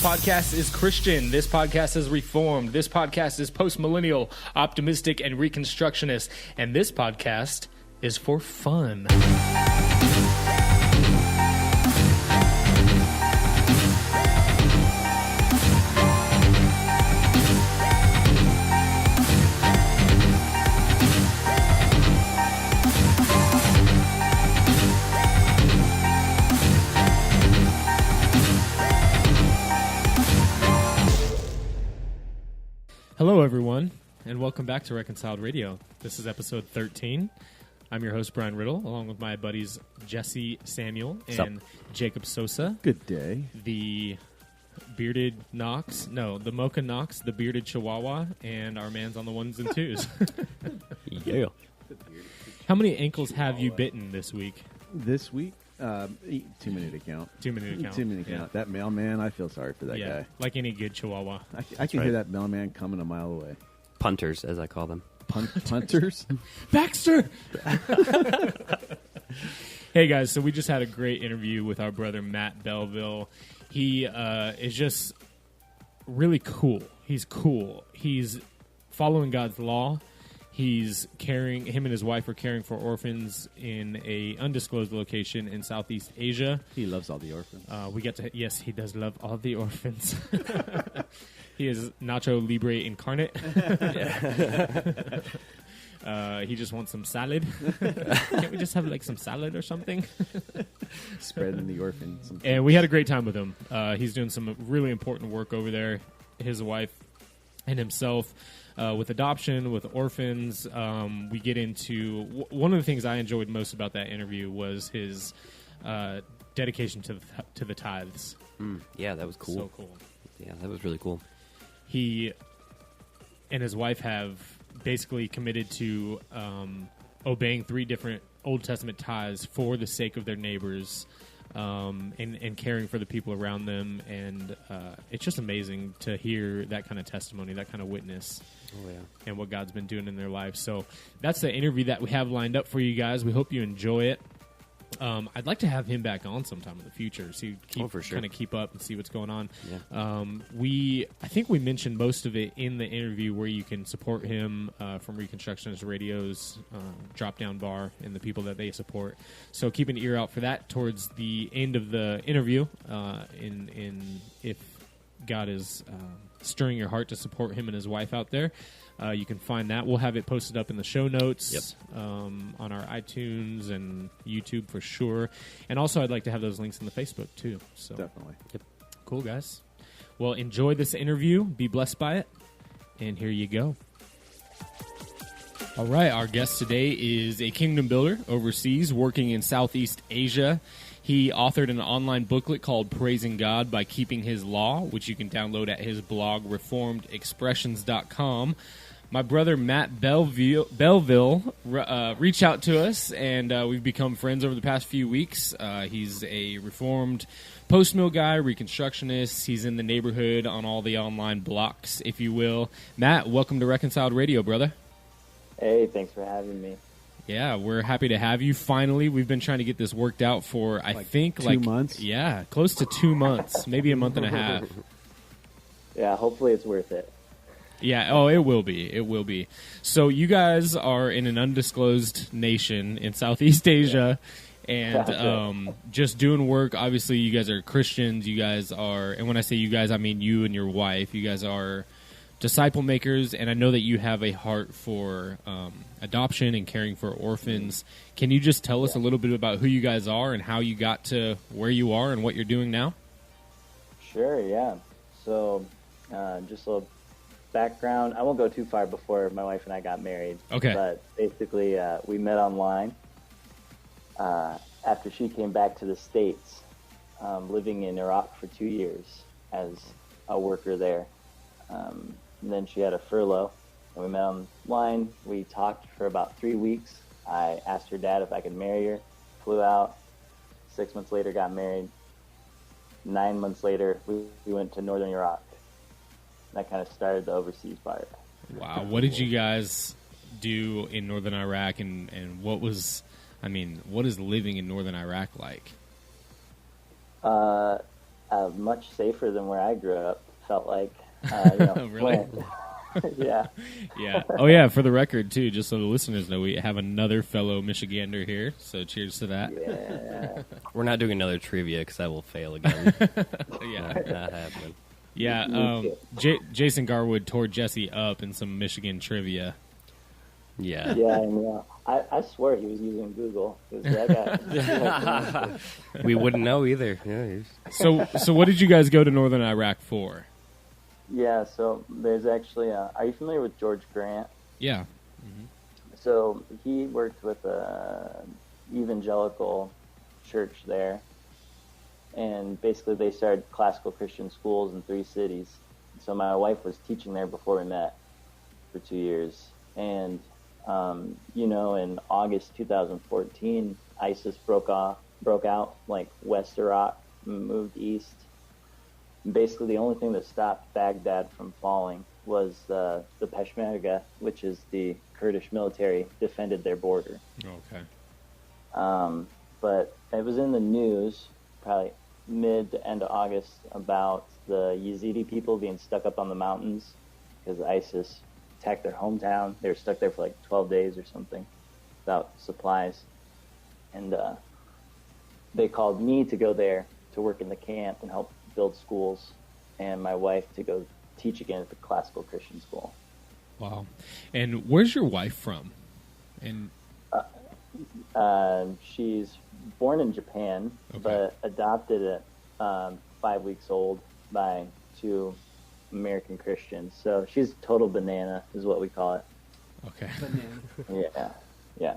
podcast is Christian. This podcast is Reformed. This podcast is post-millennial, optimistic, and Reconstructionist. And this podcast is for fun. Hello, everyone, and welcome back to Reconciled Radio. This is episode 13. I'm your host, Brian Riddle, along with my buddies Jesse Samuel and Jacob Sosa. Good day. The bearded Knox, the Mocha Knox, the bearded Chihuahua, and our man's on the ones and twos. Yeah. How many ankles have you bitten this week? This week? Too many to count. Too many to count. Too many to count. That mailman, I feel sorry for that guy. Like any good Chihuahua. I can hear that mailman coming a mile away. Punters, as I call them. Punters? Baxter! Hey, guys, so we just had a great interview with our brother Matt Belleville. He is just really cool. He's cool. He's following God's law. He's him and his wife are caring for orphans in a undisclosed location in Southeast Asia. He loves all the orphans. Yes, he does love all the orphans. He is Nacho Libre incarnate. He just wants some salad. Can't we just have like some salad or something? Spreading the orphans. And we had a great time with him. He's doing some really important work over there. His wife and himself. With adoption, with orphans, we get into one of the things I enjoyed most about that interview was his dedication to the tithes. Yeah, that was cool. So cool. Yeah, that was really cool. He and his wife have basically committed to obeying 3 different Old Testament tithes for the sake of their neighbors. And caring for the people around them, and it's just amazing to hear that kind of testimony, that kind of witness, and what God's been doing in their life. So that's the interview that we have lined up for you guys. We hope you enjoy it. I'd like to have him back on sometime in the future, so kind of keep up and see what's going on. Yeah. I think we mentioned most of it in the interview, where you can support him from Reconstructionist Radio's drop-down bar and the people that they support. So keep an ear out for that towards the end of the interview. If God is stirring your heart to support him and his wife out there. You can find that. We'll have it posted up in the show notes on our iTunes and YouTube for sure. And also, I'd like to have those links in the Facebook, too. So definitely. Yep. Cool, guys. Well, enjoy this interview. Be blessed by it. And here you go. All right. Our guest today is a kingdom builder overseas working in Southeast Asia. He authored an online booklet called Praising God by Keeping His Law, which you can download at his blog, reformedexpressions.com. My brother Matt Belleville reached out to us, and we've become friends over the past few weeks. He's a Reformed post-mill guy, Reconstructionist. He's in the neighborhood on all the online blocks, if you will. Matt, welcome to Reconciled Radio, brother. Hey, thanks for having me. Yeah, we're happy to have you. Finally, we've been trying to get this worked out for, I think, 2 months? Yeah, close to 2 months, maybe a month and a half. Yeah, hopefully it's worth it. Yeah, it will be. It will be. So you guys are in an undisclosed nation in Southeast Asia and just doing work. Obviously, you guys are Christians. You guys are, and when I say you guys, I mean you and your wife. You guys are disciple makers, and I know that you have a heart for adoption and caring for orphans. Can you just tell us a little bit about who you guys are and how you got to where you are and what you're doing now? Sure, yeah. So just a little background. I won't go too far before my wife and I got married. Okay. But basically, we met online after she came back to the States, living in Iraq for 2 years as a worker there. And then she had a furlough, and we met online. We talked for about 3 weeks. I asked her dad if I could marry her, flew out. 6 months later, got married. 9 months later, we went to northern Iraq. That kind of started the overseas part. Wow. What did you guys do in northern Iraq, and what what is living in northern Iraq like? I much safer than where I grew up. Felt like, Really? Yeah. Yeah. Oh, yeah. For the record, too, just so the listeners know, we have another fellow Michigander here. So cheers to that. Yeah. We're not doing another trivia because I will fail again. Yeah. Not happening. Yeah. Jason Garwood tore Jesse up in some Michigan trivia. Yeah. Yeah, I know. I swear he was using Google. 'Cause that guy, We wouldn't know either. Yeah. So what did you guys go to Northern Iraq for? yeah, so there's actually, are you familiar with George Grant? Yeah. So he worked with a evangelical church there, and basically they started classical Christian schools in 3 cities. So my wife was teaching there before we met for 2 years, and in August 2014, ISIS broke out, like West Iraq, moved east. Basically, the only thing that stopped Baghdad from falling was the Peshmerga, which is the Kurdish military, defended their border. Okay. But it was in the news, probably mid to end of August, about the Yazidi people being stuck up on the mountains because ISIS attacked their hometown. They were stuck there for like 12 days or something without supplies. And they called me to go there to work in the camp and help build schools, and my wife to go teach again at the classical Christian school. Wow. And where's your wife from? And She's born in Japan, Okay. but adopted at 5 weeks old by 2 American Christians. So she's total banana, is what we call it. okay. Yeah.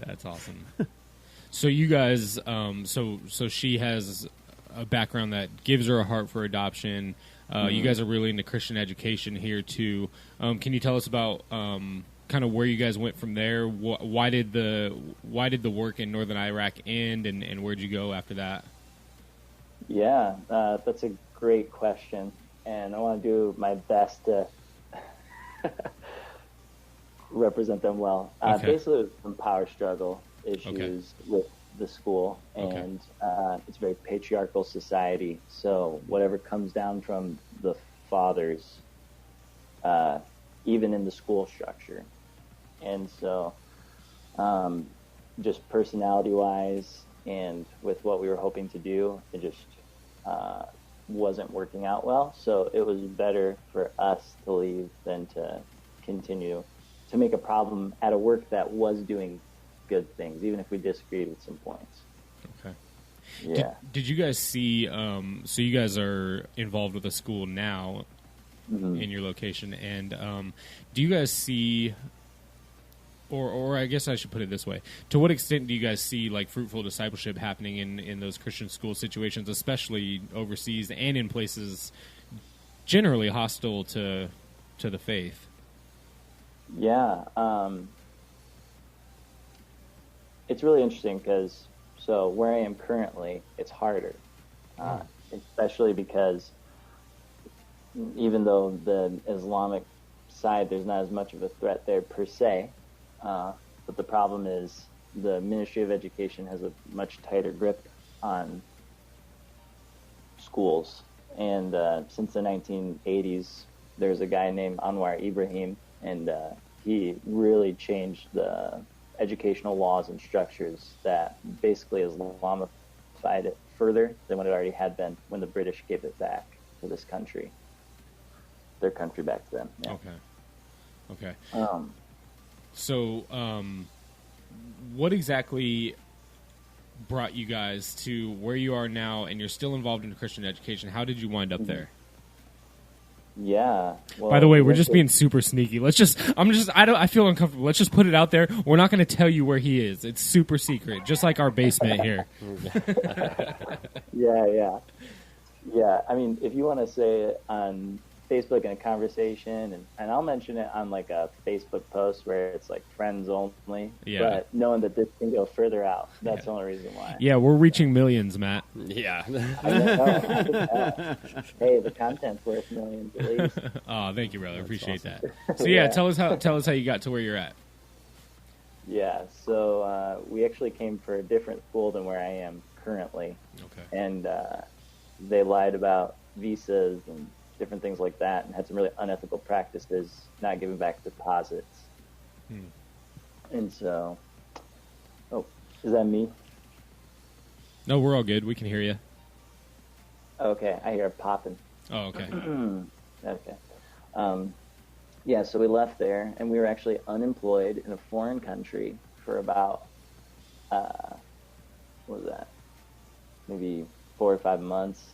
That's awesome. So you guys, so she has a background that gives her a heart for adoption. You guys are really into Christian education here too. Can you tell us about kind of where you guys went from there? Why did the work in Northern Iraq end, and where'd you go after that? Yeah, that's a great question, and I want to do my best to represent them well. Okay. Basically, it was some power struggle issues Okay. with the school, and it's a very patriarchal society. So whatever comes down from the fathers, even in the school structure, and so just personality-wise, and with what we were hoping to do, it just wasn't working out well. So it was better for us to leave than to continue to make a problem at a work that was doing good things, even if we disagreed with some points. Okay. Yeah. Did you guys see? So you guys are involved with a school now in your location, and do you guys see, or I guess I should put it this way: to what extent do you guys see like fruitful discipleship happening in those Christian school situations, especially overseas and in places generally hostile to the faith? Yeah. It's really interesting because, so where I am currently, it's harder, especially because even though the Islamic side, there's not as much of a threat there per se, but the problem is the Ministry of Education has a much tighter grip on schools. And since the 1980s, there's a guy named Anwar Ibrahim, and he really changed the educational laws and structures that basically Islamified it further than what it already had been when the British gave it back to this country, their country back to them. Yeah. Okay. So, what exactly brought you guys to where you are now, and you're still involved in Christian education? How did you wind up there? Yeah. Well, By the way, we're just being super sneaky. I feel uncomfortable. Let's just put it out there. We're not going to tell you where he is. It's super secret, just like our basement here. Yeah. I mean, if you want to say it on Facebook in a conversation, and I'll mention it on like a Facebook post where it's like friends only. Yeah. But knowing that this can go further out, that's the only reason why. Yeah, we're reaching millions, Matt. Yeah. I know. Hey, the content's worth millions at least. Oh, thank you, brother. Appreciate that. So yeah, tell us how you got to where you're at. Yeah, so we actually came for a different school than where I am currently. Okay. And they lied about visas and different things like that, and had some really unethical practices, not giving back deposits. And so, oh, is that me? No, we're all good. We can hear you. Okay, I hear it popping. Oh, okay. Okay. Yeah, so we left there, and we were actually unemployed in a foreign country for about, what was that? Maybe 4 or 5 months.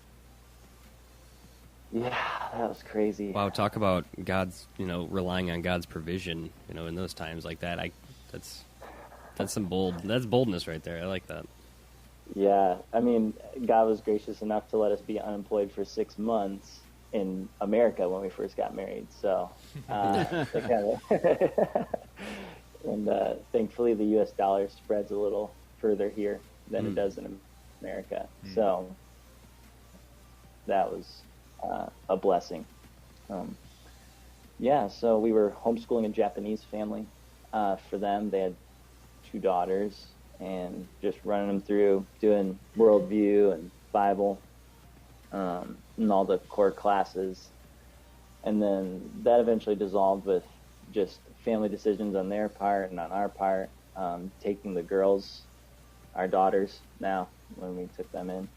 Yeah, that was crazy. Wow, talk about God's, relying on God's provision, in those times like that. That's some boldness right there. I like that. Yeah, I mean, God was gracious enough to let us be unemployed for 6 months in America when we first got married. So, and thankfully the U.S. dollar spreads a little further here than it does in America. So that was a blessing. Yeah, so we were homeschooling a Japanese family. For them, they had 2 daughters, and just running them through doing worldview and Bible, and all the core classes. And then that eventually dissolved with just family decisions on their part and on our part, taking the girls, our daughters now, when we took them in,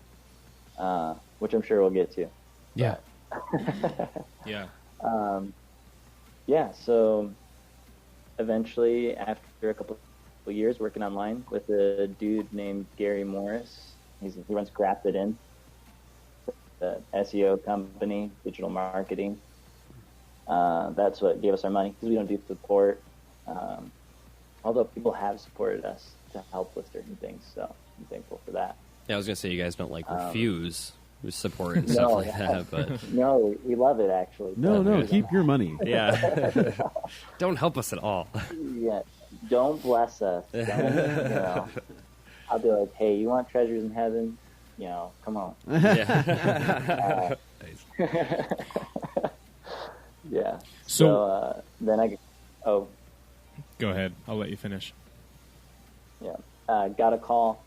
which I'm sure we'll get to. Yeah. Yeah. Yeah, so eventually, after a couple of years working online with a dude named Gary Morris, he runs Grafted In, the SEO company, digital marketing. That's what gave us our money, because we don't do support. Although people have supported us to help with certain things, so I'm thankful for that. Yeah, I was going to say you guys don't refuse support and stuff like that, but no, we love it actually. No, keep your money. yeah, don't help us at all. Yeah, don't bless us. Don't, I'll be like, hey, you want treasures in heaven? Come on. Yeah. Yeah. So then go ahead. I'll let you finish. Yeah. Got a call,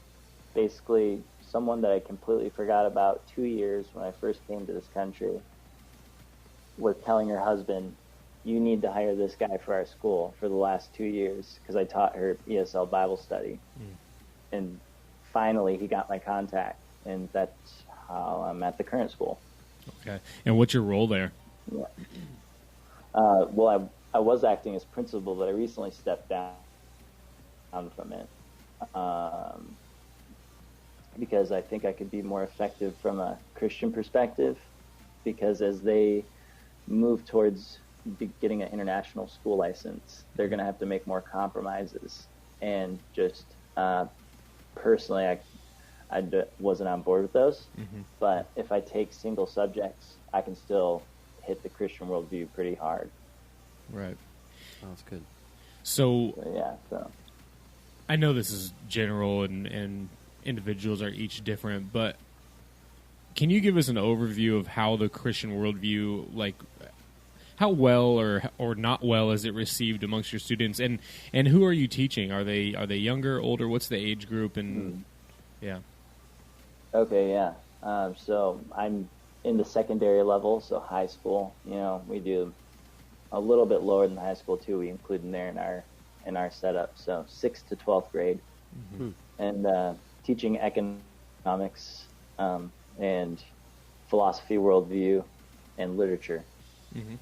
basically someone that I completely forgot about 2 years when I first came to this country was telling her husband, you need to hire this guy for our school for the last 2 years, because I taught her ESL Bible study. And finally he got my contact, and that's how I'm at the current school. Okay. And what's your role there? Yeah. Well, I was acting as principal, but I recently stepped down from it because I think I could be more effective from a Christian perspective, because as they move towards getting an international school license, they're going to have to make more compromises. And just personally, I wasn't on board with those. But if I take single subjects, I can still hit the Christian worldview pretty hard. Right. Oh, that's good. So So I know this is general and individuals are each different, but can you give us an overview of how the Christian worldview, like how well or not well is it received amongst your students, and who are you teaching? Are they younger, older? What's the age group? And yeah. Okay, yeah. So I'm in the secondary level, so high school. We do a little bit lower than high school too. We include in there in our setup. So 6th to 12th grade, and teaching economics and philosophy, worldview, and literature. And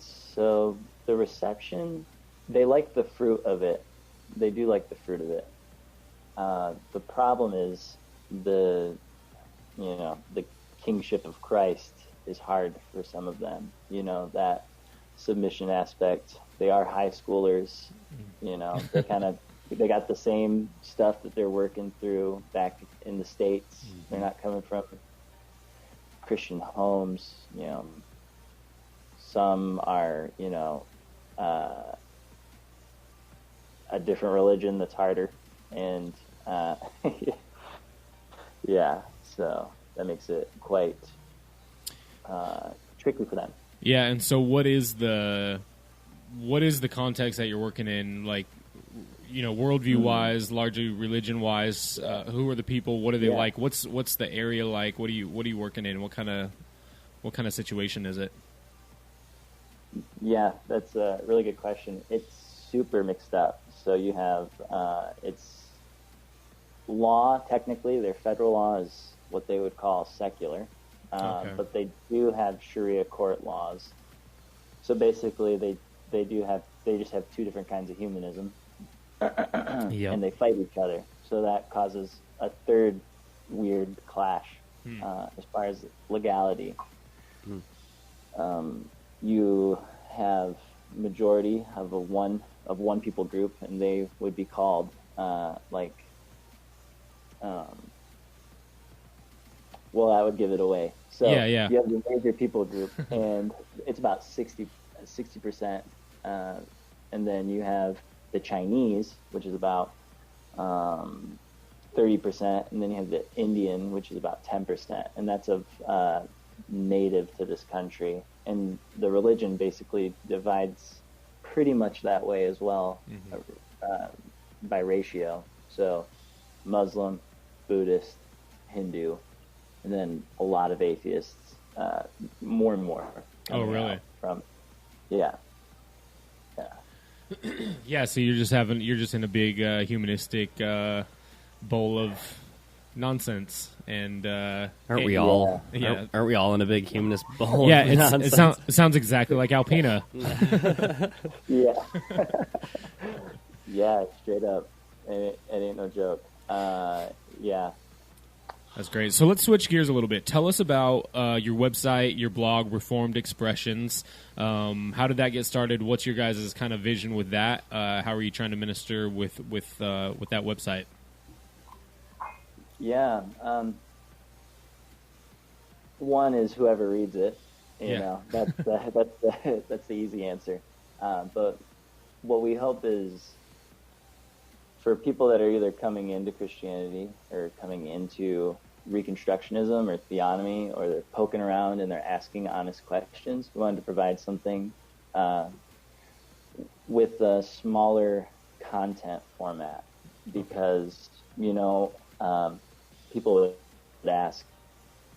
so the reception, they like the fruit of it. They do like the fruit of it. The problem is the kingship of Christ is hard for some of them. That submission aspect. They are high schoolers. They got the same stuff that they're working through back in the States. They're not coming from Christian homes. Some are, a different religion that's harder. And, yeah, so that makes it quite tricky for them. Yeah, and so what is the context that you're working in? Like, worldview wise, largely religion wise, who are the people? What are they like? What's the area like? What are you working in? What kind of situation is it? Yeah, that's a really good question. It's super mixed up. So you have it's law. Technically, their federal law is what they would call secular, but they do have Sharia court laws. So basically, they just have two different kinds of humanism. And they fight each other. So that causes a third weird clash as far as legality. You have majority of one people group, and they would be called well, I would give it away. So you have the major people group, and it's about 60%, and then you have the Chinese, which is about 30%, and then you have the Indian, which is about 10%, and that's of native to this country. And the religion basically divides pretty much that way as well, by ratio. So Muslim, Buddhist, Hindu, and then a lot of atheists, more and more. Oh, really? Yeah, so you're just in a big humanistic bowl of nonsense, and aren't we all? Yeah. Aren't we all in a big humanist bowl? Yeah, of nonsense? it sounds exactly like Alpina. Yeah, yeah, straight up, it ain't no joke. Yeah. That's great. So let's switch gears a little bit. Tell us about your website, your blog, Reformed Expressions. How did that get started? What's your guys' kind of vision with that? How are you trying to minister with that website? Yeah. One is whoever reads it. You know, that's the easy answer. But what we hope is for people that are either coming into Christianity or coming into Reconstructionism or theonomy, or they're poking around and they're asking honest questions, we wanted to provide something with a smaller content format, because people would ask,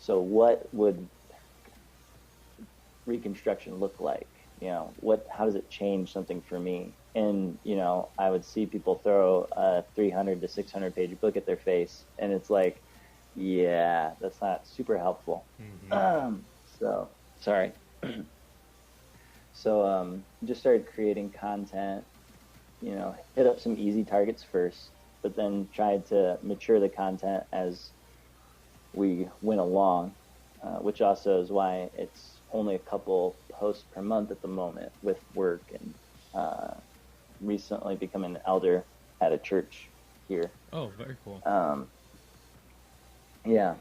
so what would Reconstruction look like? How does it change something for me? And I would see people throw a 300 to 600 page book at their face, and it's like, yeah, that's not super helpful. So sorry. So just started creating content, hit up some easy targets first, but then tried to mature the content as we went along, which also is why it's only a couple posts per month at the moment with work and recently become an elder at a church here. Oh, very cool. Yeah.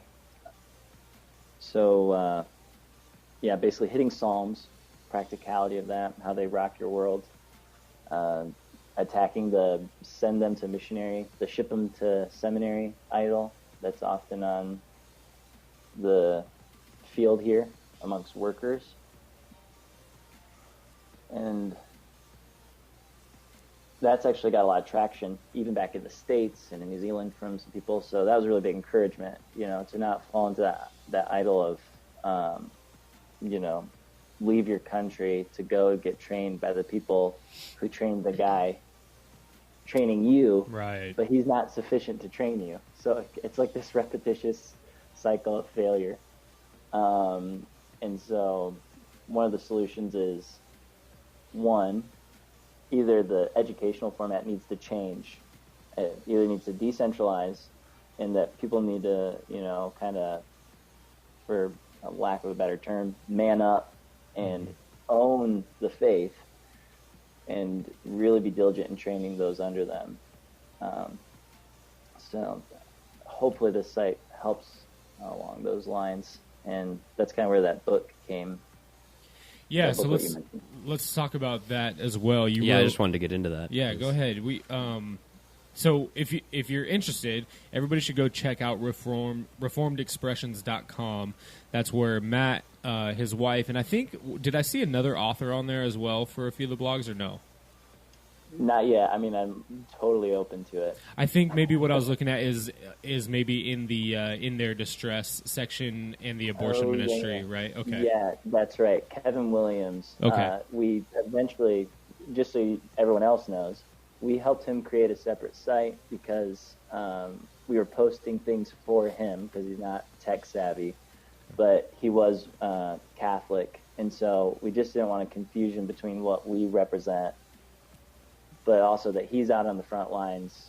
So, basically hitting Psalms, practicality of that, how they rock your world, attacking the send them to missionary, the ship them to seminary idol that's often on the field here amongst workers. And that's actually got a lot of traction, even back in the States and in New Zealand from some people. So that was a really big encouragement, to not fall into that idol of, leave your country to go get trained by the people who trained the guy training you, right? But he's not sufficient to train you. So it's like this repetitious cycle of failure. And so one of the solutions is, one, either the educational format needs to change. It either needs to decentralize, and that people need to, kind of, for a lack of a better term, man up and own the faith and really be diligent in training those under them. So hopefully this site helps along those lines, and that's kind of where that book came. Yeah, so let's talk about that as well. I just wanted to get into that. Yeah, go ahead. So if you're interested, everybody should go check out reformedexpressions.com. That's where Matt, his wife, and I think, did I see another author on there as well for a few of the blogs, or no? Not yet. I mean, I'm totally open to it. I think maybe what I was looking at is maybe in the in their distress section in the abortion ministry, yeah. right? Okay. Yeah, that's right. Kevin Williams. Okay. We eventually, just so everyone else knows, we helped him create a separate site because we were posting things for him because he's not tech savvy, but he was Catholic, and so we just didn't want a confusion between what we represent, but also that he's out on the front lines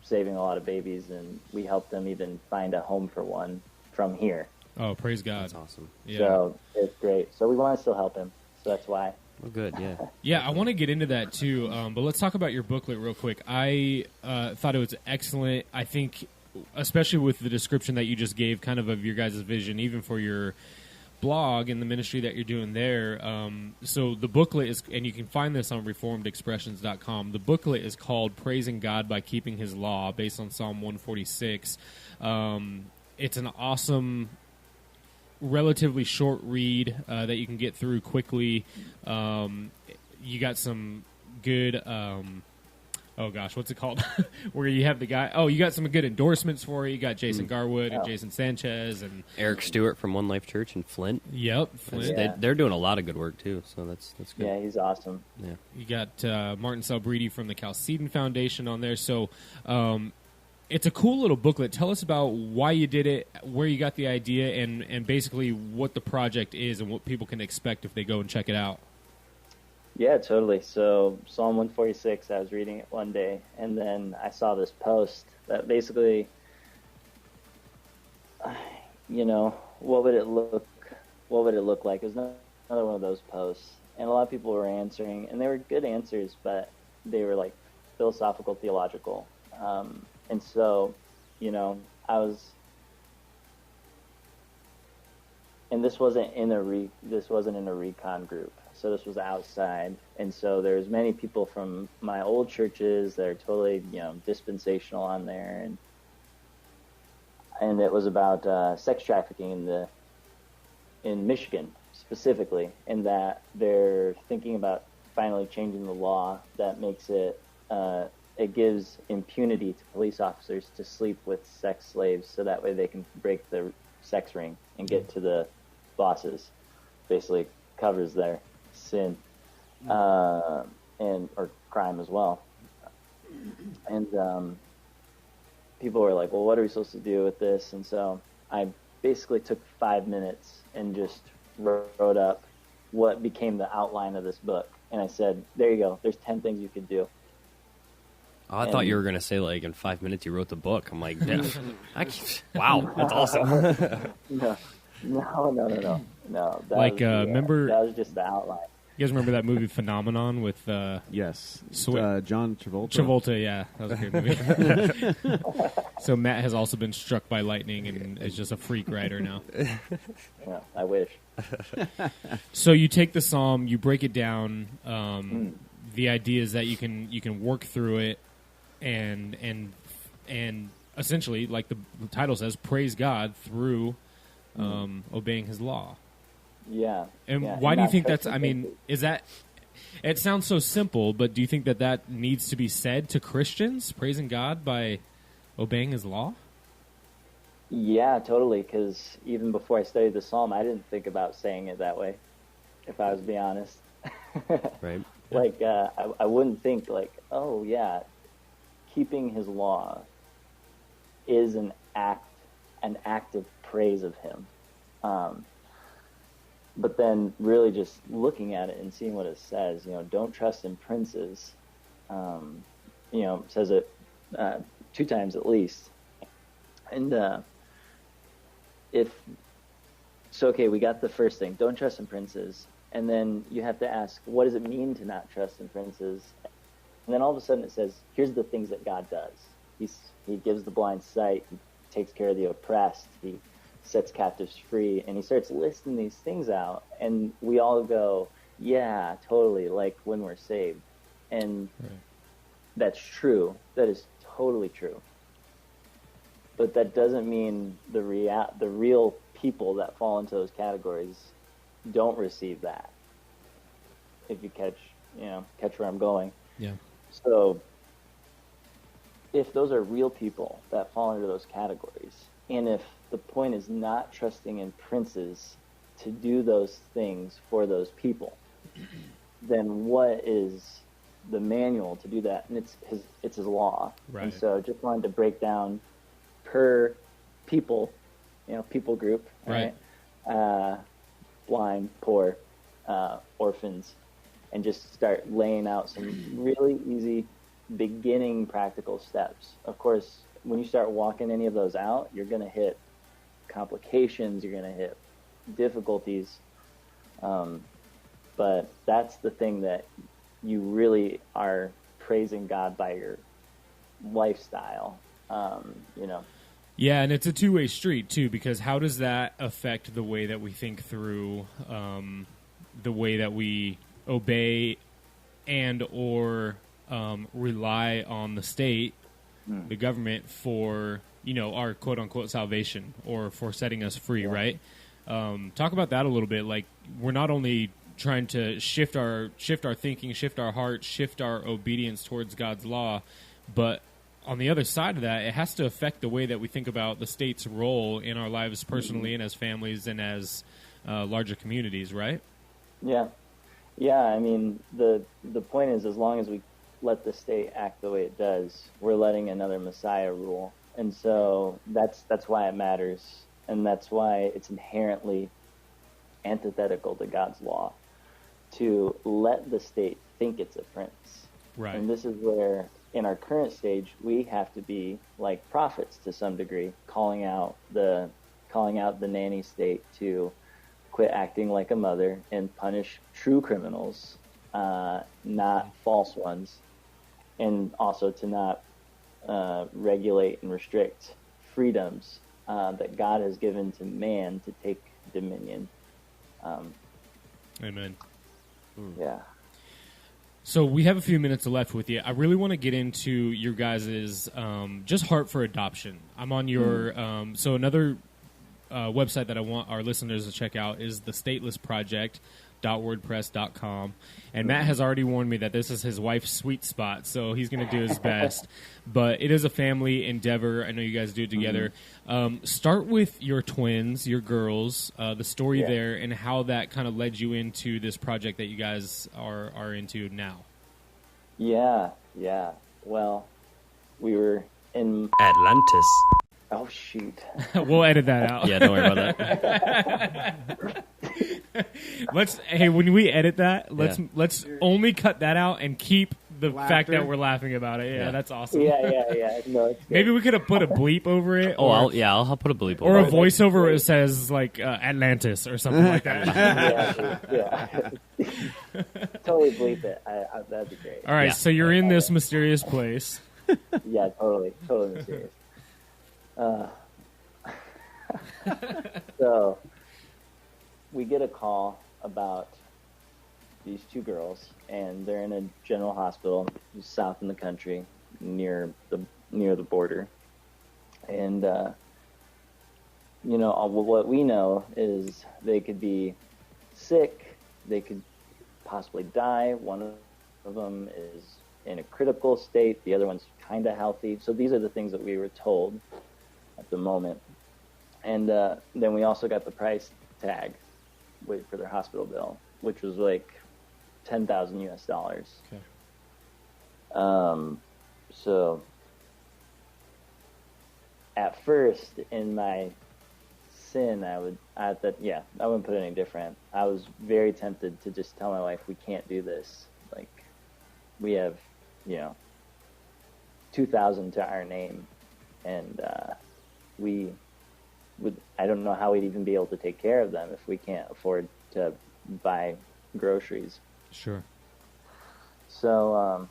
saving a lot of babies, and we helped them even find a home for one from here. Oh, praise God. That's awesome. Yeah. So it's great. So we want to still help him. So that's why. Well, good, yeah. Yeah, I want to get into that too, but let's talk about your booklet real quick. I thought it was excellent. I think, especially with the description that you just gave kind of your guys' vision, even for your blog and the ministry that you're doing there. So the booklet is, and you can find this on reformedexpressions.com. The booklet is called Praising God by Keeping His Law, based on Psalm 146. It's an awesome, relatively short read that you can get through quickly. You got some good oh gosh, what's it called? Where you have the guy. Oh, you got some good endorsements for it. You got Jason Garwood and Jason Sanchez and Eric Stewart from One Life Church in Flint. Yep, Flint. Yeah. They're doing a lot of good work too, so that's good. Yeah, he's awesome. Yeah. You got Martin Salbridi from the Chalcedon Foundation on there. So it's a cool little booklet. Tell us about why you did it, where you got the idea, and basically what the project is and what people can expect if they go and check it out. Yeah, totally. So Psalm 146, I was reading it one day, and then I saw this post that basically, what would it look like? It was another one of those posts, and a lot of people were answering, and they were good answers, but they were like philosophical, theological, and so, I was, and this wasn't in a recon group. So this was outside, and so there's many people from my old churches that are totally, dispensational on there, and it was about sex trafficking in Michigan specifically, and that they're thinking about finally changing the law that makes it gives impunity to police officers to sleep with sex slaves, so that way they can break the sex ring and get to the bosses. Basically, covers their sin and or crime as well. And people were like, well, what are we supposed to do with this? And so I basically took 5 minutes and just wrote up what became the outline of this book. And I said, there you go, there's 10 things you could do. Oh, I thought you were going to say, like, in 5 minutes you wrote the book. I'm like, yeah. Wow, that's awesome. No. Remember, that was just the outline. you guys remember that movie Phenomenon with Yes. Swi- John Travolta. Travolta? Yeah, that was a great movie. So Matt has also been struck by lightning and is just a freak writer now. Yeah, I wish. So you take the psalm, you break it down. The idea is that you can work through it and essentially, like the title says, praise God through obeying His law. Yeah. And yeah. why And do you not think that's? touching I mean, things. is that? It sounds so simple, but do you think that needs to be said to Christians, praising God by obeying His law? Yeah, totally. Because even before I studied the psalm, I didn't think about saying it that way. If I was to be honest. Right. Like, I wouldn't think like, oh yeah, keeping His law is an act of praise of Him. But then really just looking at it and seeing what it says, don't trust in princes, says it 2 times at least. And okay, we got the first thing, don't trust in princes. And then you have to ask, what does it mean to not trust in princes? And then all of a sudden it says, here's the things that God does. He gives the blind sight, He takes care of the oppressed, He sets captives free, and He starts listing these things out, and we all go, yeah, totally, like when we're saved. And That's true. That is totally true. But that doesn't mean the real people that fall into those categories don't receive that. If you catch where I'm going. Yeah. So if those are real people that fall under those categories, and if the point is not trusting in princes to do those things for those people, then what is the manual to do that? And it's his law. Right. And so just wanted to break down per people, people group, right? Blind, poor, orphans, and just start laying out some really easy beginning practical steps. Of course, when you start walking any of those out, you're going to hit complications, you're going to hit difficulties. But that's the thing that you really are praising God by your lifestyle, Yeah, and it's a two-way street, too, because how does that affect the way that we think through the way that we obey and or rely on the state, the government, for, our quote-unquote salvation or for setting us free, right? Talk about that a little bit. Like, we're not only trying to shift our thinking, shift our heart, shift our obedience towards God's law, but on the other side of that, it has to affect the way that we think about the state's role in our lives personally and as families and as larger communities, right? Yeah. I mean, the point is, as long as we let the state act the way it does, we're letting another Messiah rule. And so that's why it matters, and that's why it's inherently antithetical to God's law to let the state think it's a prince. Right. And this is where, in our current stage, we have to be like prophets to some degree, calling out the nanny state to quit acting like a mother and punish true criminals, not false ones, and also to not regulate and restrict freedoms that God has given to man to take dominion. Amen. Yeah. So we have a few minutes left with you. I really want to get into your guys' just heart for adoption. I'm on your so another website that I want our listeners to check out is the Stateless Project. .wordpress.com, and Matt has already warned me that this is his wife's sweet spot, so he's going to do his best. But it is a family endeavor. I know you guys do it together. Start with your twins, your girls, the story there, and how that kind of led you into this project that you guys are into now. Yeah. Well, we were in Atlantis. Oh shoot! We'll edit that out. Yeah, don't worry about that. When we edit that, let's only cut that out and keep the fact that we're laughing about it. Yeah, that's awesome. Yeah. No, it's good. Maybe we could have put a bleep over it. I'll put a bleep or over a voiceover where it says like Atlantis or something like that. Yeah. Totally bleep it. That'd be great. All right, so you're in this mysterious place. Yeah, totally mysterious. So we get a call about these two girls, and they're in a general hospital south in the country near the border. And what we know is they could be sick, they could possibly die. One of them is in a critical state, the other one's kind of healthy. So these are the things that we were told at the moment. And then we also got the price tag for their hospital bill, which was like $10,000 US. Okay. So at first, in my sin, I wouldn't put it any different. I was very tempted to just tell my wife, we can't do this. Like, we have, 2,000 to our name, and I don't know how we'd even be able to take care of them if we can't afford to buy groceries. Sure. So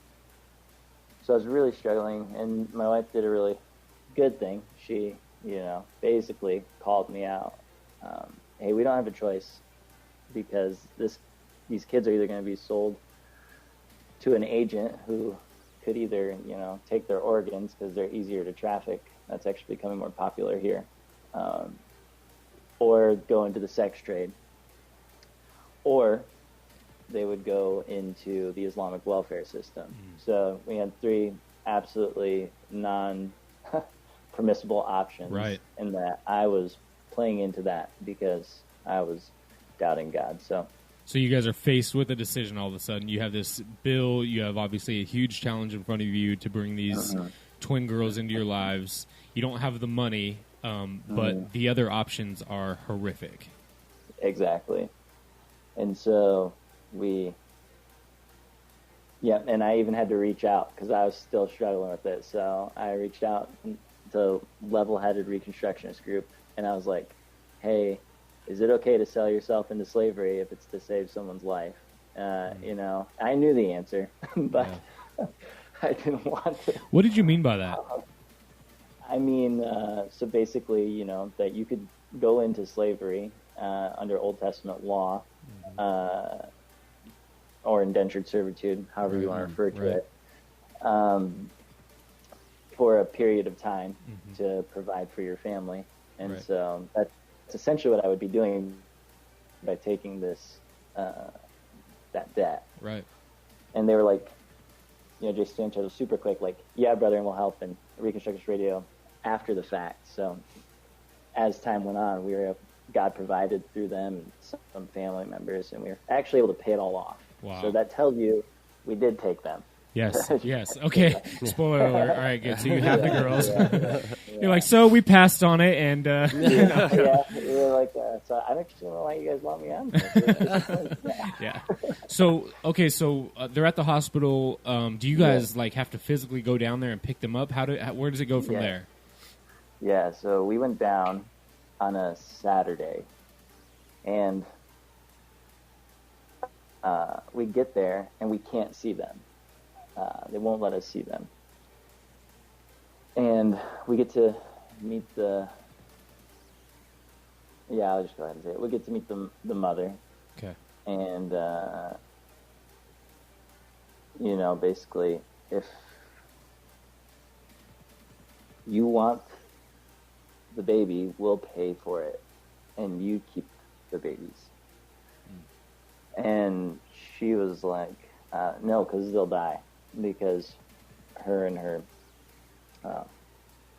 I was really struggling, and my wife did a really good thing. She, basically called me out. Hey, we don't have a choice, because these kids are either going to be sold to an agent who could either, take their organs because they're easier to traffic. That's actually becoming more popular here. Or go into the sex trade. Or they would go into the Islamic welfare system. So we had 3 absolutely non-permissible options. Right. And that I was playing into that because I was doubting God. So you guys are faced with a decision all of a sudden. You have this bill. You have obviously a huge challenge in front of you to bring these twin girls into your lives. You don't have the money, but the other options are horrific. Exactly. And so and I even had to reach out because I was still struggling with it. So I reached out to level-headed Reconstructionist group, and I was like, hey, is it okay to sell yourself into slavery if it's to save someone's life? You know, I knew the answer, but I didn't want to. What did you mean by that? I mean, so basically, you know, that you could go into slavery under Old Testament law, or indentured servitude, however you want to refer to it, for a period of time to provide for your family. And so that's essentially what I would be doing by taking this, that debt. Right. And they were like, you know, Jason Sanchez was super quick, like, yeah, brother, and we'll help, and Reconstructionist Radio after the fact. So as time went on, God provided through them and some family members, and we were actually able to pay it all off. Wow. So that tells you we did take them. Yes, yes. Okay, spoiler alert. All right, good. So you have the girls. You're like, so we passed on it, and you know. Yeah, we were like, so I don't know why you guys want me on. Yeah. So okay, so they're at the hospital. Do you guys like have to physically go down there and pick them up? Where does it go from there? Yeah. So we went down on a Saturday, and we get there and we can't see them. They won't let us see them. And we get to meet I'll just go ahead and say it. We get to meet the mother. Okay. And, you know, basically, if you want the baby, we'll pay for it, and you keep the babies. And she was like, no, because they'll die. Because her and her,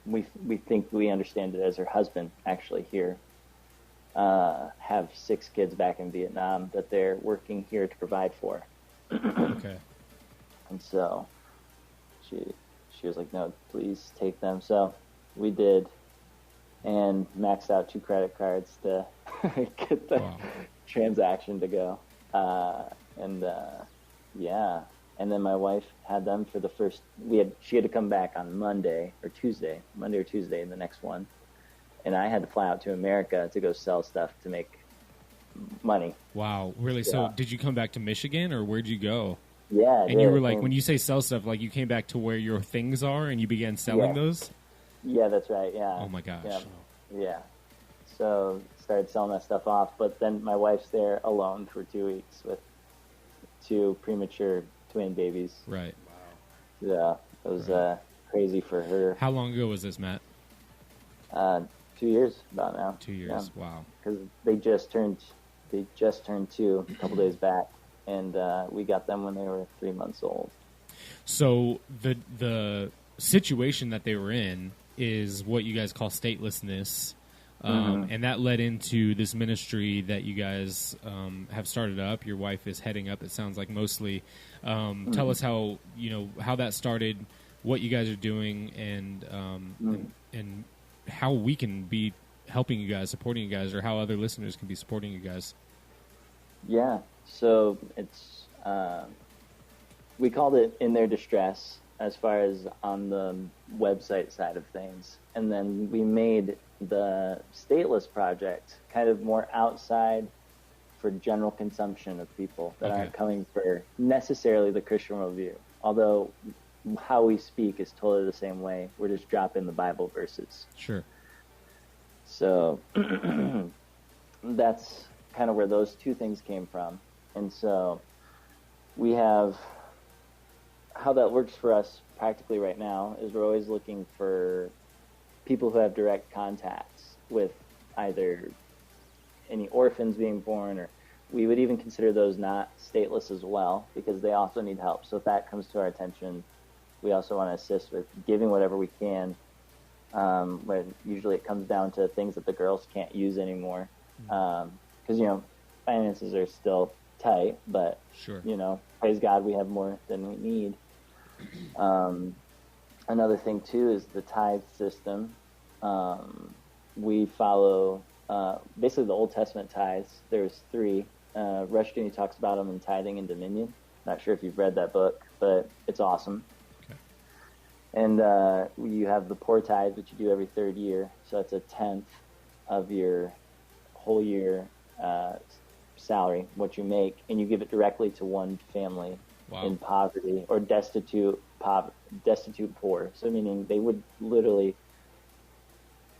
we think we understand it as her husband actually here, have 6 kids back in Vietnam that they're working here to provide for. Okay. And so she was like, no, please take them. So we did, and maxed out 2 credit cards to get the transaction to go. And then my wife had them for the first. She had to come back on Monday or Tuesday, the next one, and I had to fly out to America to go sell stuff to make money. Wow, really? Yeah. So did you come back to Michigan, or where'd you go? Yeah, and you were like, when you say sell stuff, like you came back to where your things are and you began selling those? Yeah, that's right. Yeah. Oh my gosh. Yeah. So started selling that stuff off, but then my wife's there alone for 2 weeks with 2 premature twin babies. Right. Wow. Yeah, it was crazy for her. How long ago was this, Matt? 2 years about now. 2 years. Yeah. Wow. Because they just turned 2 a couple days back, and we got them when they were 3 months old. So the situation that they were in is what you guys call statelessness. And that led into this ministry that you guys have started up. Your wife is heading up, it sounds like, mostly. Tell us how that started, what you guys are doing, and how we can be helping you guys, supporting you guys, or how other listeners can be supporting you guys. Yeah, so it's we called it In Their Distress as far as on the website side of things. And then we made the Stateless Project kind of more outside for general consumption of people that aren't coming for necessarily the Christian worldview. Although how we speak is totally the same way. We're just dropping the Bible verses. Sure. So that's kind of where those 2 things came from. And so we have, how that works for us practically right now is we're always looking for people who have direct contacts with either any orphans being born or we would even consider those not stateless as well, because they also need help. So if that comes to our attention, we also want to assist with giving whatever we can. When usually it comes down to things that the girls can't use anymore, because finances are still tight, but Sure. Praise God, we have more than we need. Another thing too is the tithe system. We follow basically the Old Testament tithes. There's 3. Rushdoony talks about them in Tithing and Dominion. Not sure if you've read that book, but it's awesome. Okay. And you have the poor tithe, which you do every 3rd year. So that's a 10th of your whole year salary, what you make, and you give it directly to one family in poverty or destitute poor. So meaning they would literally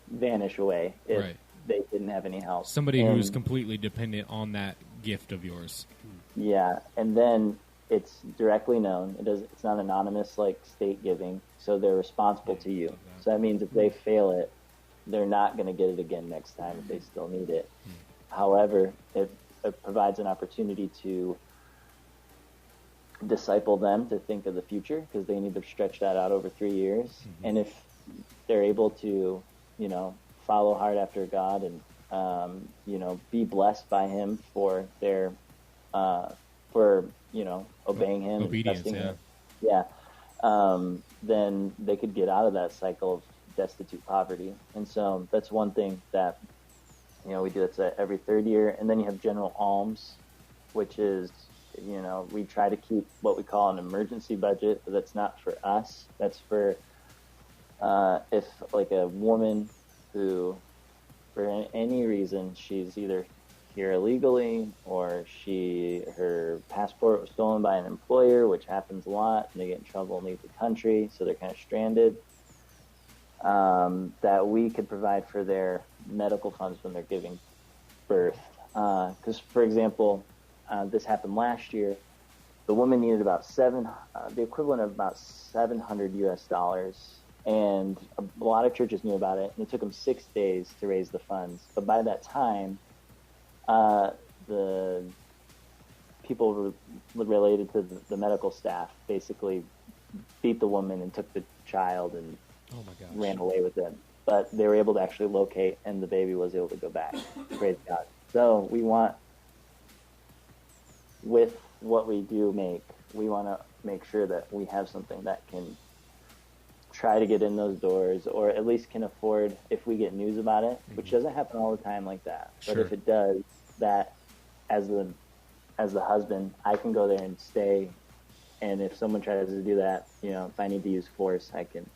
vanish away if they didn't have any help. Somebody who's completely dependent on that gift of yours. Yeah, and then it's directly known. It's not anonymous like state giving, so they're responsible to you. So that means if they fail it, they're not going to get it again next time if they still need it. However, it provides an opportunity to disciple them to think of the future, because they need to stretch that out over 3 years. And if they're able to, follow hard after God and, be blessed by Him for their, obeying Him, obedience, and trusting Him, then they could get out of that cycle of destitute poverty. And so that's one thing that we do. It's every 3rd year. And then you have general alms, which is, we try to keep what we call an emergency budget, but that's not for us. That's for if like a woman who, for any reason, she's either here illegally or her passport was stolen by an employer, which happens a lot, and they get in trouble and leave the country, so they're kind of stranded, that we could provide for their medical funds when they're giving birth. Because, for example, this happened last year. The woman needed about the equivalent of about $700 US, and a lot of churches knew about it, and it took them 6 days to raise the funds. But by that time, the people related to the medical staff basically beat the woman and took the child and ran away with it. But they were able to actually locate, and the baby was able to go back. Praise God. So we want, with what we do make, we want to make sure that we have something that can try to get in those doors, or at least can afford, if we get news about it, which doesn't happen all the time like that. But if it does, that as the husband, I can go there and stay, and if someone tries to do that, if I need to use force, I can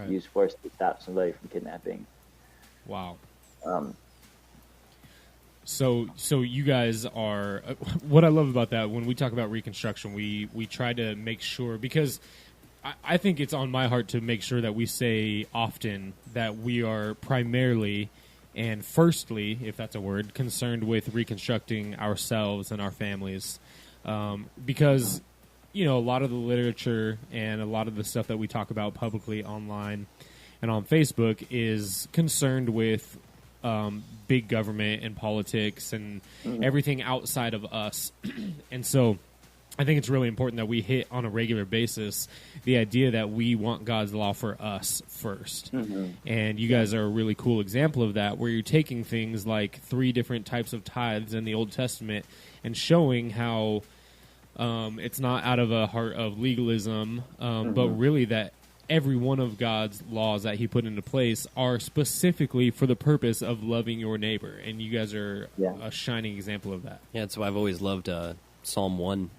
use force to stop somebody from kidnapping. Wow. So you guys are, what I love about that, when we talk about Reconstruction, we try to make sure, because I think it's on my heart to make sure that we say often that we are primarily and firstly, if that's a word, concerned with reconstructing ourselves and our families. Because, a lot of the literature and a lot of the stuff that we talk about publicly online and on Facebook is concerned with big government and politics and everything outside of us. And so I think it's really important that we hit on a regular basis the idea that we want God's law for us first. And you guys are a really cool example of that, where you're taking things like 3 different types of tithes in the Old Testament and showing how it's not out of a heart of legalism, but really that every one of God's laws that He put into place are specifically for the purpose of loving your neighbor. And you guys are a shining example of that. Yeah, that's why I've always loved Psalm 1,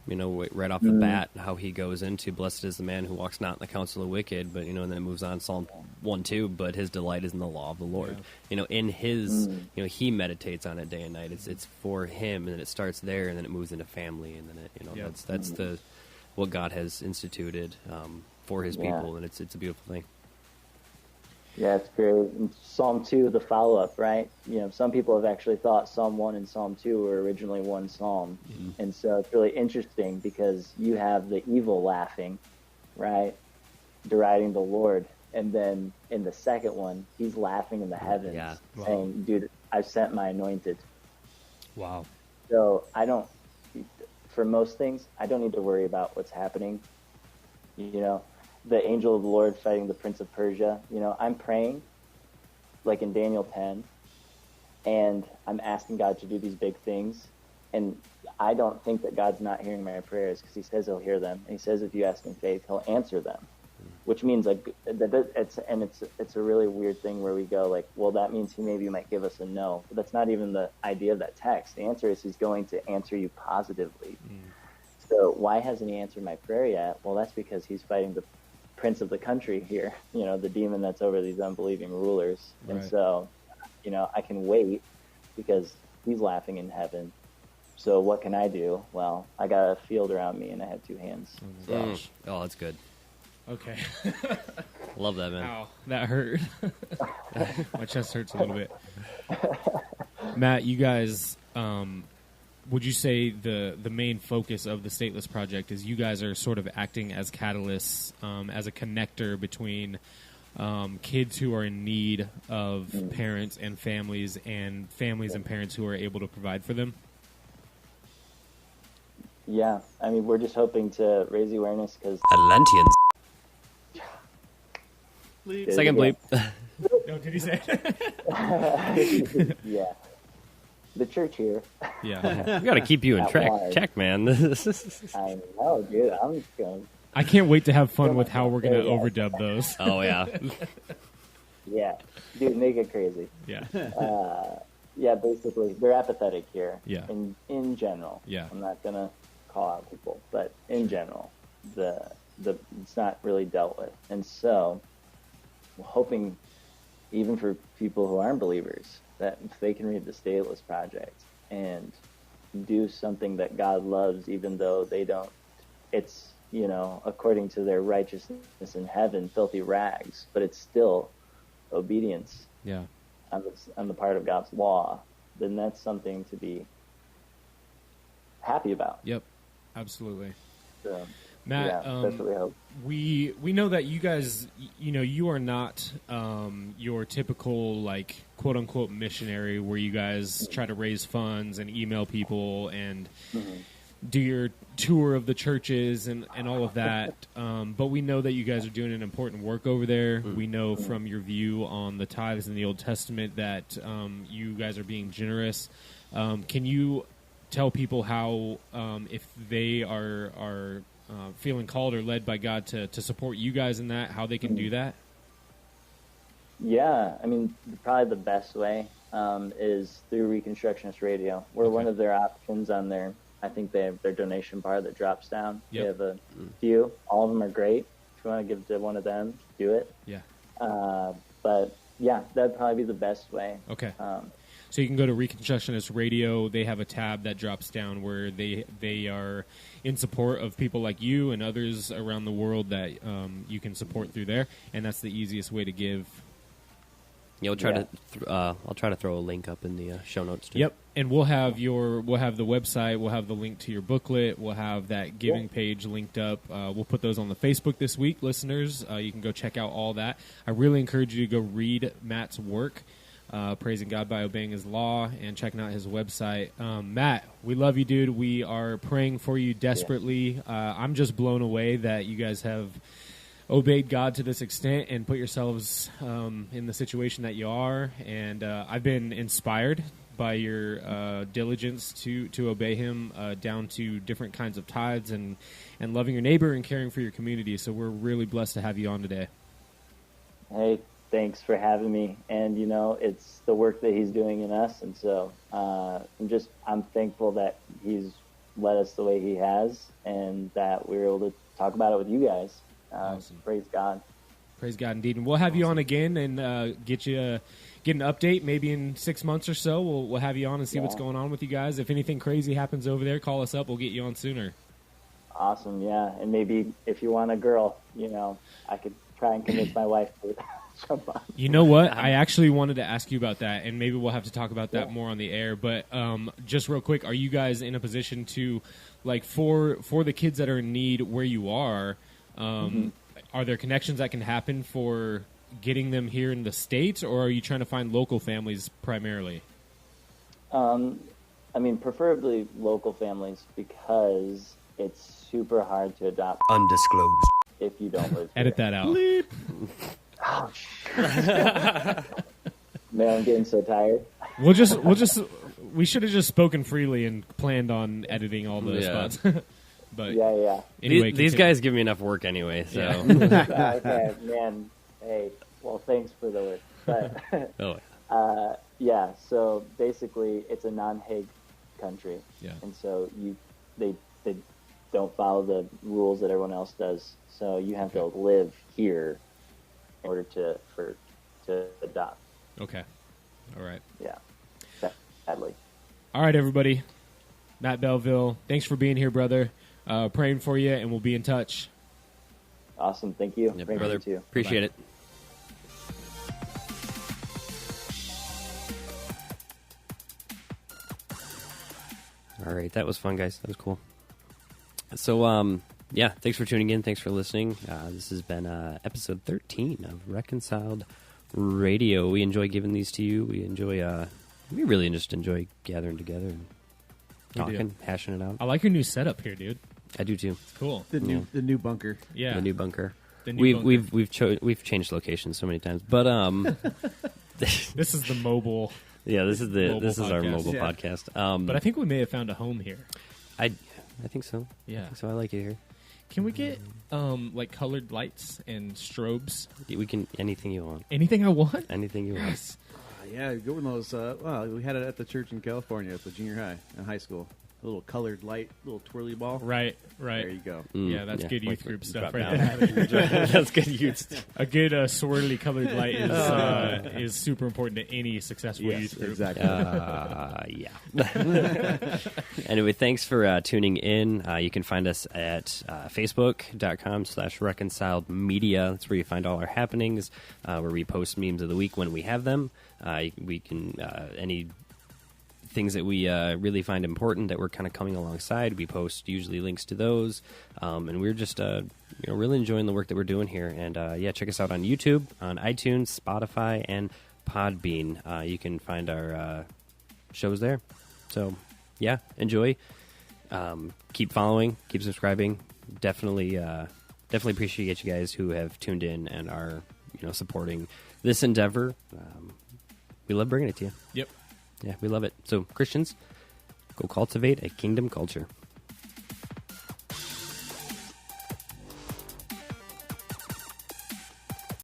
right off the bat, how he goes into, blessed is the man who walks not in the counsel of the wicked, but, and then it moves on, Psalm 1:2, but his delight is in the law of the Lord. In his, he meditates on it day and night. It's for him, and then it starts there, and then it moves into family, and then it, that's what God has instituted for his people, and it's a beautiful thing. Yeah, it's great. And Psalm 2, the follow-up, right? Some people have actually thought Psalm 1 and Psalm 2 were originally one psalm. And so it's really interesting because you have the evil laughing, right? Deriding the Lord. And then in the second one, he's laughing in the heavens, saying, dude, I've sent my anointed. Wow. So for most things, I don't need to worry about what's happening. You know, the angel of the Lord fighting the prince of Persia. You know, I'm praying, like in Daniel 10, and I'm asking God to do these big things. And I don't think that God's not hearing my prayers, because he says he'll hear them. And he says if you ask in faith, he'll answer them. Which means like it's a really weird thing where we go like, well, that means he maybe might give us a no. But that's not even the idea of that text. The answer is he's going to answer you positively. So why hasn't he answered my prayer yet? Well, that's because he's fighting the prince of the country here, you know, the demon that's over these unbelieving rulers. Right. And so, you know, I can wait because he's laughing in heaven. So what can I do? Well, I got a field around me and I have two hands. Oh, that's good. Okay. Love that, man. Ow, that hurt. My chest hurts a little bit. Matt, you guys, would you say the main focus of the Stateless Project is you guys are sort of acting as catalysts, as a connector between kids who are in need of parents and families and parents who are able to provide for them? Yeah, I mean, we're just hoping to raise awareness because Atlanteans. Second bleep. No, did he say? Yeah, the church here. Yeah. We got to keep you in check, man. I know, dude. I'm just going. I can't wait to have fun with how we're going to overdub those. Oh, yeah. Yeah, dude, make it crazy. Yeah. Yeah, basically, they're apathetic here. Yeah. In general. Yeah. I'm not gonna call out people, but in general, it's not really dealt with, and so we're hoping, even for people who aren't believers, that if they can read the Stateless Project and do something that God loves, even though they don't, it's, you know, according to their righteousness in heaven, filthy rags, but it's still obedience. Yeah. On the part of God's law, then that's something to be happy about. Yep. Absolutely. So, Matt, yeah, that's what we hope. We know that you guys, you know, you are not your typical, like, quote-unquote missionary where you guys try to raise funds and email people and do your tour of the churches and all of that. But we know that you guys are doing an important work over there. We know from your view on the tithes in the Old Testament that you guys are being generous. Can you tell people how, if they are feeling called or led by God to support you guys in that, how they can do that? Yeah, I mean, probably the best way is through Reconstructionist Radio. We're one of their options on there. I think they have their donation bar that drops down. Yep. They have a few. All of them are great. If you want to give to one of them, do it. Yeah. But, yeah, that'd probably be the best way. Okay. So you can go to Reconstructionist Radio. They have a tab that drops down where they are in support of people like you and others around the world that you can support through there, and that's the easiest way to give. Yeah, I'll try to throw a link up in the show notes too. Yep, and we'll have the website, we'll have the link to your booklet, we'll have that giving page linked up. We'll put those on the Facebook this week, listeners. You can go check out all that. I really encourage you to go read Matt's work, praising God by obeying His law, and checking out his website. Matt, we love you, dude. We are praying for you desperately. I'm just blown away that you guys have obeyed God to this extent and put yourselves in the situation that you are. And I've been inspired by your diligence to obey Him down to different kinds of tithes and loving your neighbor and caring for your community. So we're really blessed to have you on today. Hey, thanks for having me. And, you know, it's the work that He's doing in us. And so I'm thankful that He's led us the way He has and that we were able to talk about it with you guys. Awesome. Praise God. Praise God indeed. And we'll have you on again and get an update maybe in 6 months or so. We'll have you on and see what's going on with you guys. If anything crazy happens over there, call us up. We'll get you on sooner. Awesome, yeah. And maybe if you want a girl, you know, I could try and convince my wife to jump on. You know what? I actually wanted to ask you about that, and maybe we'll have to talk about that more on the air. But just real quick, are you guys in a position to, like, for the kids that are in need where you are, are there connections that can happen for getting them here in the States, or are you trying to find local families primarily? I I mean, preferably local families because it's super hard to adopt Undisclosed. if you don't live here. Edit that out. Ouch. Man, I'm getting so tired. We should have just spoken freely and planned on editing all the spots. But Yeah. anyway, These continue. guys give me enough work anyway, so. Okay, man. Hey, well, thanks for the work. But Oh, yeah, so basically, it's a non-Hague country, Yeah. and so they don't follow the rules that everyone else does. So you have to live here in order to adopt. Okay. All right. Yeah, sadly. All right, everybody. Matt Belleville, thanks for being here, brother. Praying for you, and we'll be in touch. Awesome, thank you. yeah, Great brother, to meet you. appreciate it. All right, that was fun, guys. That was cool. So, yeah, thanks for tuning in. Thanks for listening. This has been episode 13 of Reconciled Radio. We enjoy giving these to you. We really just enjoy gathering together and We do. talking, hashing it out. I like your new setup here, dude. I do too. It's cool. The new bunker. Yeah. The new bunker. The new bunker. We've changed locations so many times, but This is the mobile. yeah, this is Mobile our podcast. mobile Yeah. podcast. But I think we may have found a home here. I think so. Yeah. So I like it here. Can we get like colored lights and strobes? We can anything you want. Anything I want? Anything you want. Yes. Yeah, go with those. Well, we had it at the church in California at the junior high and high school. A little colored light, little twirly ball. Right. There you go. Yeah, that's good youth like group drop stuff right down. there. That's good youth stuff. A good swirly colored light is super important to any successful Yes, youth group. exactly. Yeah. Anyway, thanks for tuning in. You can find us at facebook.com/reconciled media. That's where you find all our happenings, where we post memes of the week when we have them. We can, any things that we really find important that we're kind of coming alongside, we post usually links to those. And we're just, really enjoying the work that we're doing here. And yeah, check us out on YouTube, on iTunes, Spotify, and Podbean. You can find our shows there. So yeah, enjoy. Keep following, keep subscribing. Definitely appreciate you guys who have tuned in and are, supporting this endeavor. We love bringing it to you. Yep. Yeah, we love it. So, Christians, go cultivate a kingdom culture.